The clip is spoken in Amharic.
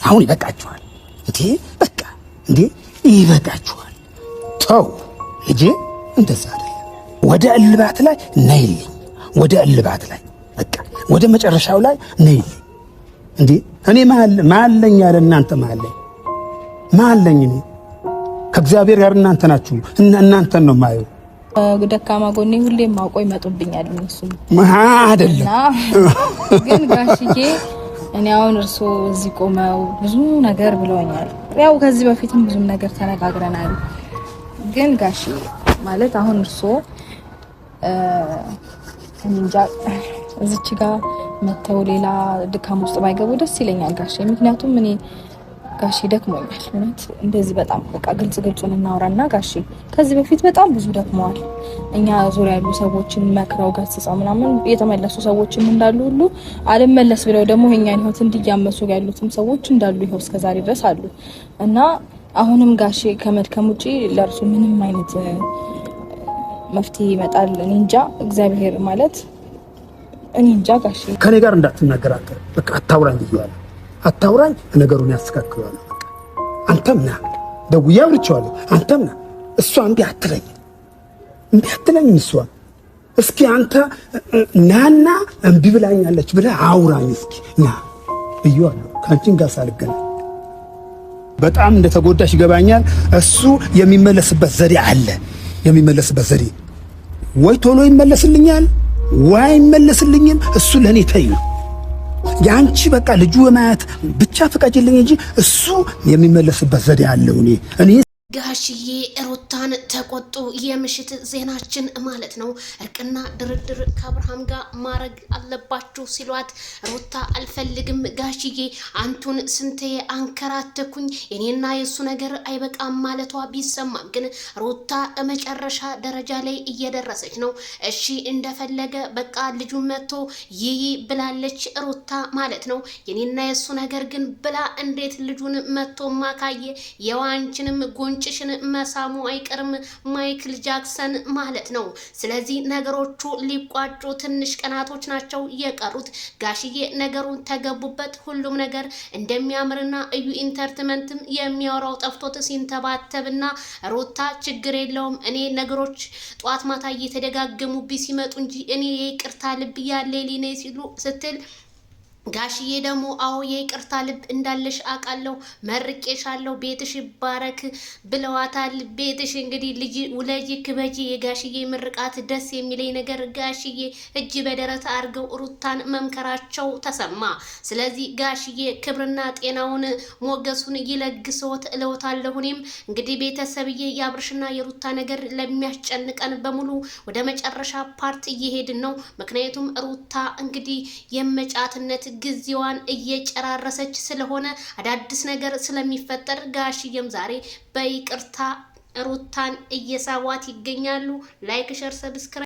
አሁን ይበቃችኋል እንዴ በቃ እንዴ ይበቃችኋል ተው እጄ እንደዛ አይደለም ወደ እልባት ላይ ነይልኝ ወደ እልባት ላይ በቃ ወደ መጨረሻው ላይ ነይልኝ እንዴ እኔ ማለኝ ያለ እናንተ ማለኝ እኔ ከእግዚአብሔር ጋር እናንተ ናችሁ እናንተን ነው ማየው ደካማ ጎኔ ሁሌም ማውቆ ይመጡብኛል እነሱ አይደለም ግን ጋሽዬ እኔ አሁን እርሶ እዚህ ቆመው ብዙ ነገር ብለውኛል ያው ከዚህ በፊትም ብዙ ነገር ተነጋግረናል ግን ጋሽዬ ማለት አሁን እርሶ እንጃ እዚች ጋር መተው ሌላ ድካም ውስጥ ባይገቡ ደስ ይለኛል ጋሽዬ ምክንያቱም እኔ ጋሺ ደክሞኛል ማለት እንደዚህ በጣም በቃ ግልጹን እናወራና ጋሺ ከዚህ በፊት በጣም ብዙ ደክመዋል እኛ ዙሪያ ያሉ ሰዎችን መክረው ገስጸው ምናምን የተመለሱ ሰዎችም እንዳሉ ሁሉ አልመለስ ብለው ደግሞ የኛን ህይወት እንዲያመሱ ያሉትም ሰዎች እንዳሉ ይሄው እስከዛሬ ድረስ አሉ እና አሁንም ጋሺ ከመድከም ውጪ ለርሱ ምንም አይነት መፍትሄ ይመጣል እኔ እንጃ እግዚአብሔር ማለት እኔ እንጃ ጋሺ ከኔ ጋር እንዳትናገራከር በቃ አታውራኝ ይያለ አታውራኝ ነገሩን ያስተካክላል አንተም ና ደውዬ አውርቼዋለሁ አንተም ና እሷ እንቢ አትለኝ እሷ እስኪ አንተ ናና እንቢ ብላኛለች ብለህ አውራኝ እስኪ ና ብዬዋለሁ ካንቺን ጋር ሳልገናኝ በጣም እንደተጎዳሽ ይገባኛል እሱ የሚመለስበት ዘዴ አለ የሚመለስበት ዘዴ ወይ ቶሎ ይመለስልኛል ወይ አይመለስልኝም እሱ ለኔ ተይ ነው ያንቺ በቃ ልጁ ማያት ብቻ ፈቃጅልኝ እንጂ እሱ የሚመለስበት ዘዴ አለው እኔ ጋሽዬ ሩታን ተቆጡ የምሽት ዜናችን ማለት ነው እርቅና ድርድር ከአብርሃም ጋር ማረግ አለባችሁ ሲሏት ሩታ አልፈልግም ጋሽዬ አንቱን ስንቴ አንከራተኩኝ የኔና የሱ ነገር አይበቃም ማለቷ ቢሰማም ግን ሩታ መጨረሻ ደረጃ ላይ እየደረሰች ነው እሺ እንደፈለገ በቃ ልጁ መጥቶ ይይ ብላለች ሩታ ማለት ነው የኔና የሱ ነገር ግን ብላ እንዴት ልጁን መጥቶ ማካየ የዋንችንም ጭሽን መሳሙ አይቀርም ማይክል ጃክሰን ማለት ነው ስለዚህ ነገሮቹ ሊቋጩ ትንሽ ቀናቶች ናቸው የቀሩት ጋሽዬ ነገሩን ተገቡበት ሁሉም ነገር እንደሚያምርና እዩ ኢንተርቴይንመንትም የሚያወራው ጠፍቶት ሲንተባተብና ሩታ ችግር የለውም እኔ ነገሮች ጧት ማታ እየተደጋገሙብኝ ሲመጡ እንጂ እኔ ይቅርታ ልብ ያለ ሊኔ ሲሉ ስትል ጋሽዬ ደግሞ አዎ የይቅርታ ልብ እንዳለሽ አቃለው መርቄሻለው ቤትሽ ይባረክ ብለዋታል ቤትሽ እንግዲህ ልጅ ውለጂ ክበጂ የጋሽዬ ምርቃት ደስ የሚለኝ ነገር ጋሽዬ እጅ በደረት አርገው ሩታን መምከራቸው ተሰማ ስለዚህ ጋሽዬ ክብርና ጤናውን ሞገሱን ይለግስዎት እለውታለሁ እኔም እንግዲህ ቤተሰብዬ ያብርሽና የሩታ ነገር ለሚያስጨንቀን በሙሉ ወደ መጨረሻ ፓርት እየሄድን ነው ምክንያቱም ሩታ እንግዲህ የመጫትነት ጊዜዋን እየጨራረሰች ስለሆነ አዳዲስ ነገር ስለሚፈጠር ጋሽዬም ዛሬ በይቅርታ ሩታን እየሳዋት ይገኛሉ ላይክ ሸር ሰብስክራይብ